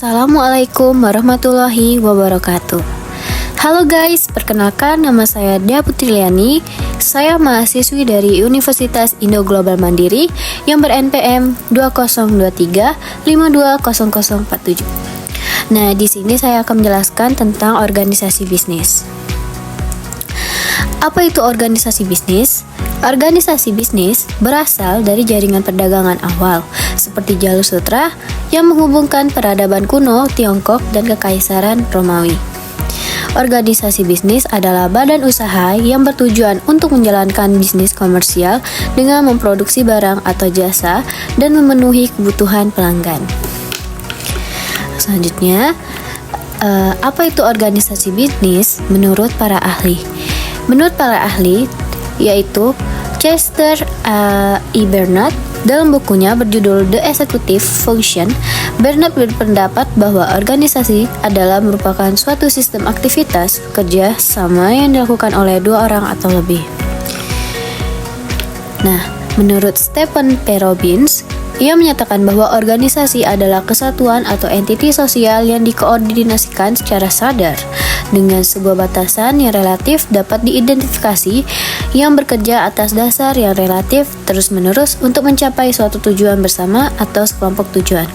Assalamualaikum warahmatullahi wabarakatuh. Halo guys, perkenalkan nama saya Dia Putriliani. Saya mahasiswi dari Universitas Indo Global Mandiri yang ber-NPM 2023520047. Nah, di sini saya akan menjelaskan tentang organisasi bisnis. Apa itu organisasi bisnis? Organisasi bisnis berasal dari jaringan perdagangan awal, seperti jalur sutra yang menghubungkan peradaban kuno Tiongkok dan Kekaisaran Romawi. Organisasi bisnis adalah badan usaha yang bertujuan untuk menjalankan bisnis komersial dengan memproduksi barang atau jasa dan memenuhi kebutuhan pelanggan. Selanjutnya, apa itu organisasi bisnis menurut para ahli? Menurut para ahli, yaitu Chester E. Bernard, dalam bukunya berjudul The Executive Function, Bernard berpendapat bahwa organisasi adalah merupakan suatu sistem aktivitas kerja sama yang dilakukan oleh dua orang atau lebih. Nah, menurut Stephen P. Robbins, ia menyatakan bahwa organisasi adalah kesatuan atau entiti sosial yang dikoordinasikan secara sadar dengan sebuah batasan yang relatif dapat diidentifikasi yang bekerja atas dasar yang relatif terus-menerus untuk mencapai suatu tujuan bersama atau sekelompok tujuan.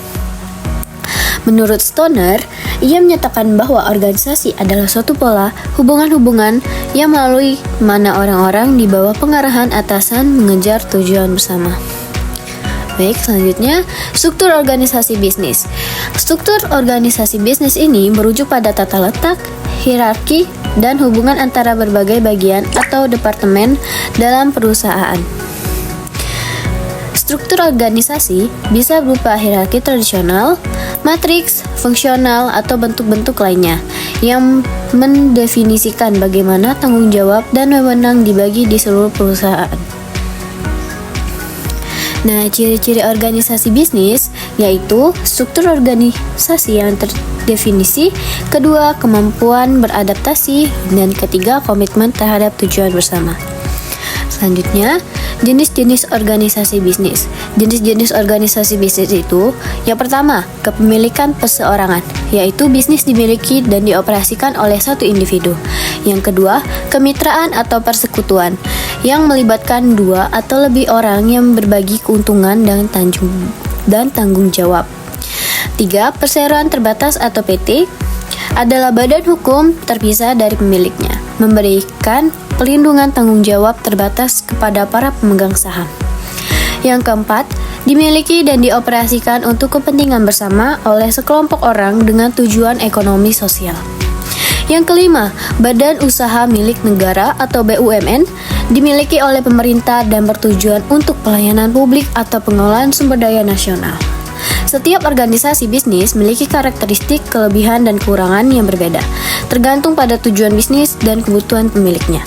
Menurut Stoner, ia menyatakan bahwa organisasi adalah suatu pola hubungan-hubungan yang melalui mana orang-orang di bawah pengarahan atasan mengejar tujuan bersama. Baik, selanjutnya, struktur organisasi bisnis. Struktur organisasi bisnis ini merujuk pada tata letak, hierarki, dan hubungan antara berbagai bagian atau departemen dalam perusahaan. Struktur organisasi bisa berupa hierarki tradisional, matriks, fungsional, atau bentuk-bentuk lainnya yang mendefinisikan bagaimana tanggung jawab dan wewenang dibagi di seluruh perusahaan. Nah, ciri-ciri organisasi bisnis yaitu struktur organisasi yang terdefinisi, kedua, kemampuan beradaptasi, dan ketiga, komitmen terhadap tujuan bersama. Selanjutnya, jenis-jenis organisasi bisnis. Jenis-jenis organisasi bisnis itu, yang pertama, kepemilikan perseorangan, yaitu bisnis dimiliki dan dioperasikan oleh satu individu. Yang kedua, kemitraan atau persekutuan, yang melibatkan dua atau lebih orang yang berbagi keuntungan dan tanggung jawab. Tiga, perseroan terbatas atau PT, adalah badan hukum terpisah dari pemiliknya, memberikan pelindungan tanggung jawab terbatas kepada para pemegang saham. Yang keempat, dimiliki dan dioperasikan untuk kepentingan bersama oleh sekelompok orang dengan tujuan ekonomi sosial. Yang kelima, badan usaha milik negara atau BUMN, dimiliki oleh pemerintah dan bertujuan untuk pelayanan publik atau pengelolaan sumber daya nasional. Setiap organisasi bisnis memiliki karakteristik, kelebihan, dan kekurangan yang berbeda, tergantung pada tujuan bisnis dan kebutuhan pemiliknya.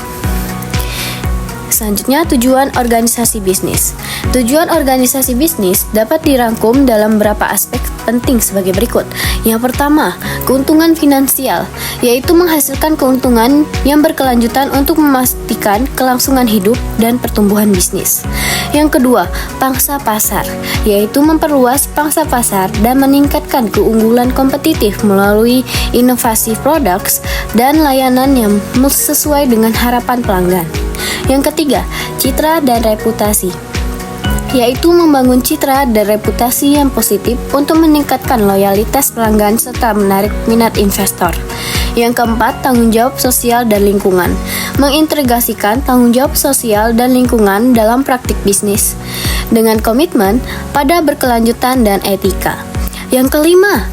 Selanjutnya, tujuan organisasi bisnis. Tujuan organisasi bisnis dapat dirangkum dalam beberapa aspek penting sebagai berikut. Yang pertama, keuntungan finansial, yaitu menghasilkan keuntungan yang berkelanjutan untuk memastikan kelangsungan hidup dan pertumbuhan bisnis. Yang kedua, pangsa pasar, yaitu memperluas pangsa pasar dan meningkatkan keunggulan kompetitif melalui inovasi produk dan layanan yang sesuai dengan harapan pelanggan. Yang ketiga, citra dan reputasi, yaitu membangun citra dan reputasi yang positif untuk meningkatkan loyalitas pelanggan serta menarik minat investor. Yang keempat, tanggung jawab sosial dan lingkungan, mengintegrasikan tanggung jawab sosial dan lingkungan dalam praktik bisnis dengan komitmen pada berkelanjutan dan etika. Yang kelima,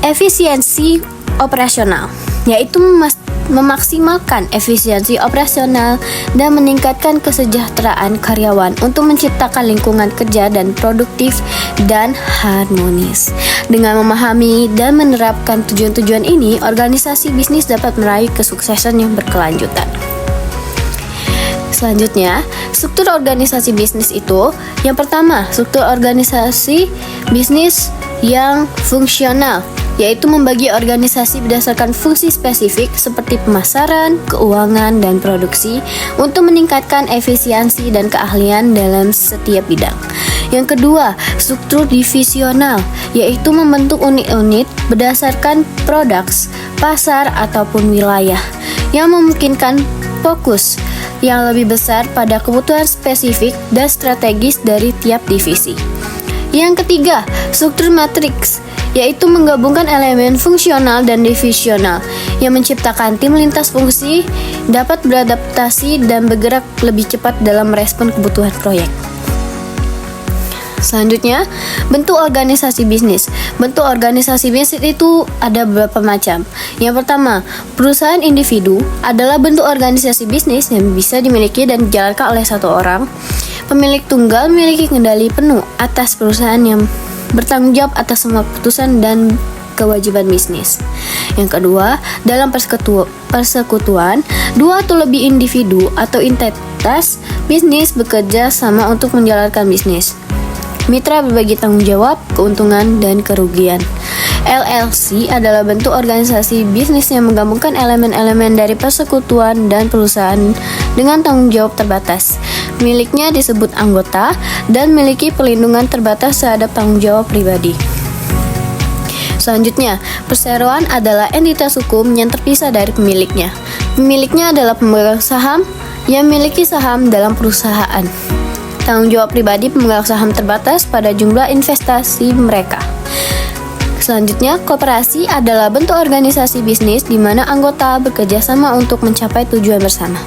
efisiensi operasional, yaitu memaksimalkan efisiensi operasional dan meningkatkan kesejahteraan karyawan untuk menciptakan lingkungan kerja dan produktif dan harmonis. Dengan memahami dan menerapkan tujuan-tujuan ini, organisasi bisnis dapat meraih kesuksesan yang berkelanjutan. Selanjutnya, struktur organisasi bisnis itu, yang pertama, struktur organisasi bisnis yang fungsional, yaitu membagi organisasi berdasarkan fungsi spesifik seperti pemasaran, keuangan, dan produksi untuk meningkatkan efisiensi dan keahlian dalam setiap bidang. Yang kedua, struktur divisional, yaitu membentuk unit-unit berdasarkan produk, pasar, ataupun wilayah yang memungkinkan fokus yang lebih besar pada kebutuhan spesifik dan strategis dari tiap divisi. Yang ketiga, struktur matriks, yaitu menggabungkan elemen fungsional dan divisional yang menciptakan tim lintas fungsi dapat beradaptasi dan bergerak lebih cepat dalam merespon kebutuhan proyek. Selanjutnya, bentuk organisasi bisnis. Bentuk organisasi bisnis itu ada beberapa macam. Yang pertama, perusahaan individu adalah bentuk organisasi bisnis yang bisa dimiliki dan dijalankan oleh satu orang. Pemilik tunggal memiliki kendali penuh atas perusahaan yang bertanggung jawab atas semua keputusan dan kewajiban bisnis. Yang kedua, dalam persekutuan, dua atau lebih individu atau entitas bisnis bekerja sama untuk menjalankan bisnis. Mitra berbagi tanggung jawab, keuntungan, dan kerugian. LLC adalah bentuk organisasi bisnis yang menggabungkan elemen-elemen dari persekutuan dan perusahaan dengan tanggung jawab terbatas. Miliknya disebut anggota dan memiliki perlindungan terbatas terhadap tanggung jawab pribadi. Selanjutnya, perseroan adalah entitas hukum yang terpisah dari pemiliknya. Pemiliknya adalah pemegang saham yang memiliki saham dalam perusahaan. Tanggung jawab pribadi pemegang saham terbatas pada jumlah investasi mereka. Selanjutnya, koperasi adalah bentuk organisasi bisnis di mana anggota bekerja sama untuk mencapai tujuan bersama.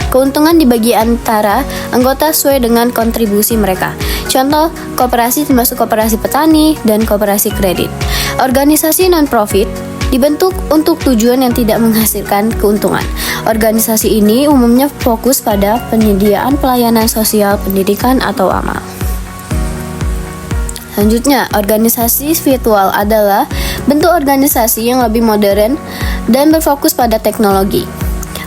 Keuntungan dibagi antara anggota sesuai dengan kontribusi mereka. Contoh, koperasi termasuk koperasi petani dan koperasi kredit. Organisasi non-profit dibentuk untuk tujuan yang tidak menghasilkan keuntungan. Organisasi ini umumnya fokus pada penyediaan pelayanan sosial, pendidikan, atau amal. Selanjutnya, organisasi virtual adalah bentuk organisasi yang lebih modern dan berfokus pada teknologi.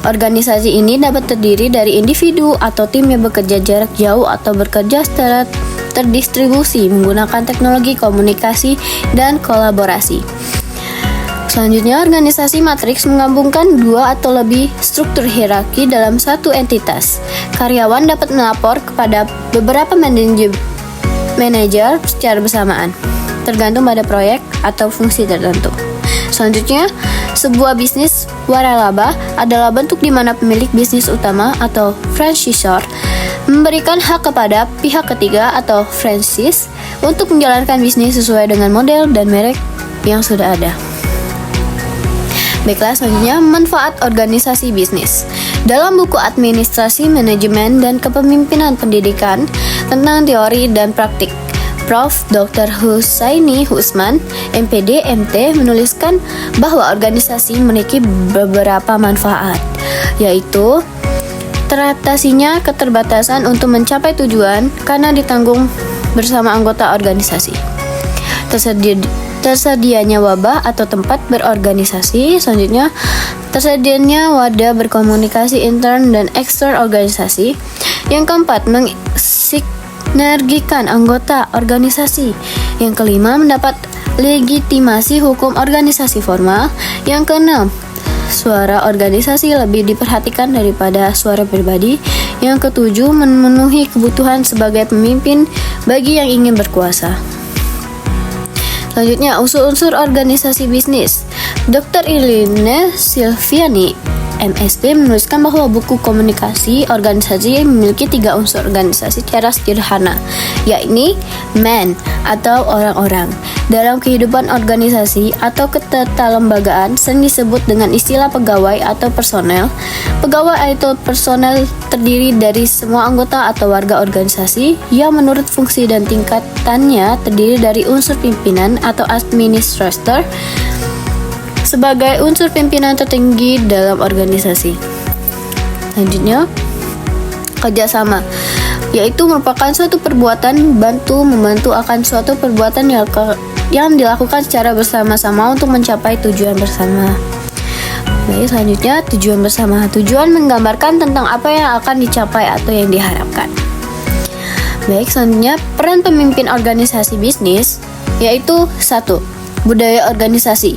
Organisasi ini dapat terdiri dari individu atau tim yang bekerja jarak jauh atau bekerja secara terdistribusi menggunakan teknologi komunikasi dan kolaborasi. Selanjutnya, organisasi matriks menggabungkan dua atau lebih struktur hierarki dalam satu entitas. Karyawan dapat melapor kepada beberapa manajer secara bersamaan, tergantung pada proyek atau fungsi tertentu. Selanjutnya, sebuah bisnis waralaba adalah bentuk di mana pemilik bisnis utama atau franchisor memberikan hak kepada pihak ketiga atau franchise untuk menjalankan bisnis sesuai dengan model dan merek yang sudah ada. Baiklah, selanjutnya manfaat organisasi bisnis. Dalam buku Administrasi, Manajemen, dan Kepemimpinan Pendidikan tentang teori dan praktik, Prof. Dr. Husaini Usman, MPD, MT, menuliskan bahwa organisasi memiliki beberapa manfaat, yaitu teratasinya keterbatasan untuk mencapai tujuan karena ditanggung bersama anggota organisasi, tersedianya wabah atau tempat berorganisasi. Selanjutnya, tersedianya wadah berkomunikasi intern dan ekstern organisasi. Yang keempat, mensinergikan anggota organisasi. Yang kelima, mendapat legitimasi hukum organisasi formal. Yang keenam, suara organisasi lebih diperhatikan daripada suara pribadi. Yang ketujuh, memenuhi kebutuhan sebagai pemimpin bagi yang ingin berkuasa. Selanjutnya, unsur-unsur organisasi bisnis. Dr. Irline Silviani, MSP, menuliskan bahwa buku komunikasi organisasi memiliki 3 unsur organisasi secara sederhana, yakni man atau orang-orang. Dalam kehidupan organisasi atau ketatalembagaan sering disebut dengan istilah pegawai atau personel. Pegawai atau personel terdiri dari semua anggota atau warga organisasi yang menurut fungsi dan tingkatannya terdiri dari unsur pimpinan atau administrator sebagai unsur pimpinan tertinggi dalam organisasi. Selanjutnya, kerjasama, yaitu merupakan suatu perbuatan membantu akan suatu perbuatan yang dilakukan secara bersama-sama untuk mencapai tujuan bersama. Baik, selanjutnya tujuan bersama. Tujuan menggambarkan tentang apa yang akan dicapai atau yang diharapkan. Baik, selanjutnya peran pemimpin organisasi bisnis, yaitu 1. Budaya organisasi,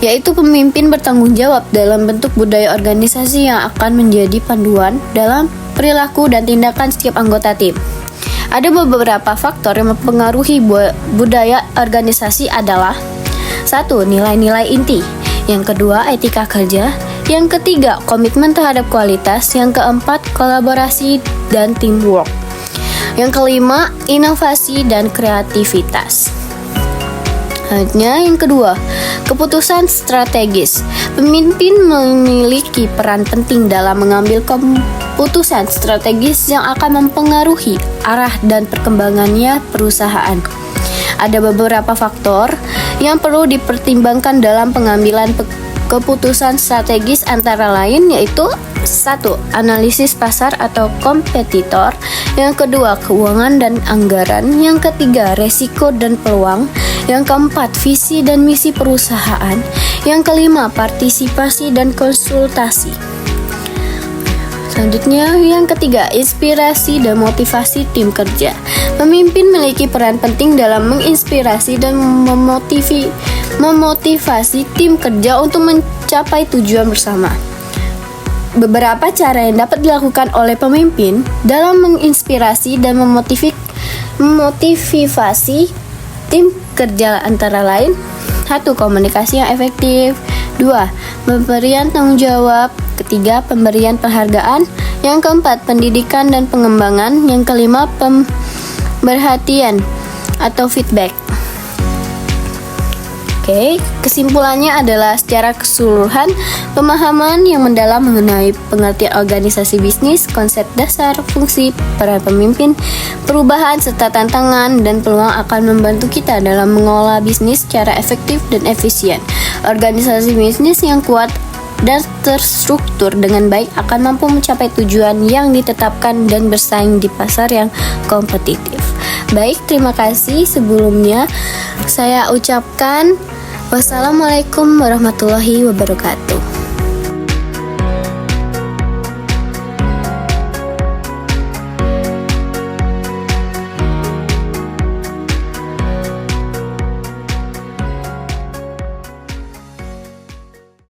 yaitu pemimpin bertanggung jawab dalam bentuk budaya organisasi yang akan menjadi panduan dalam perilaku dan tindakan setiap anggota tim. Ada beberapa faktor yang mempengaruhi budaya organisasi adalah: 1. Nilai-nilai inti. Yang kedua, etika kerja. Yang ketiga, komitmen terhadap kualitas. Yang keempat, kolaborasi dan teamwork. Yang kelima, inovasi dan kreativitas. Selanjutnya, yang kedua, keputusan strategis. Pemimpin memiliki peran penting dalam mengambil keputusan strategis yang akan mempengaruhi arah dan perkembangannya perusahaan. Ada beberapa faktor yang perlu dipertimbangkan dalam pengambilan keputusan strategis, antara lain yaitu: 1. Analisis pasar atau kompetitor. Yang kedua, keuangan dan anggaran. Yang ketiga, resiko dan peluang. Yang keempat, visi dan misi perusahaan. Yang kelima, partisipasi dan konsultasi. Selanjutnya, yang ketiga, inspirasi dan motivasi tim kerja. Pemimpin memiliki peran penting dalam menginspirasi dan memotivasi tim kerja untuk mencapai tujuan bersama. Beberapa cara yang dapat dilakukan oleh pemimpin dalam menginspirasi dan memotivasi tim kerja antara lain: 1. Komunikasi yang efektif. 2. Pemberian tanggung jawab. Ketiga, pemberian penghargaan. Yang keempat, pendidikan dan pengembangan. Yang kelima, pemberhatian atau feedback. Oke, kesimpulannya adalah secara keseluruhan, pemahaman yang mendalam mengenai pengertian organisasi bisnis, konsep dasar, fungsi, peran pemimpin, perubahan serta tantangan dan peluang akan membantu kita dalam mengelola bisnis secara efektif dan efisien. Organisasi bisnis yang kuat dan terstruktur dengan baik akan mampu mencapai tujuan yang ditetapkan dan bersaing di pasar yang kompetitif. Baik, terima kasih. Sebelumnya saya ucapkan wassalamualaikum warahmatullahi wabarakatuh.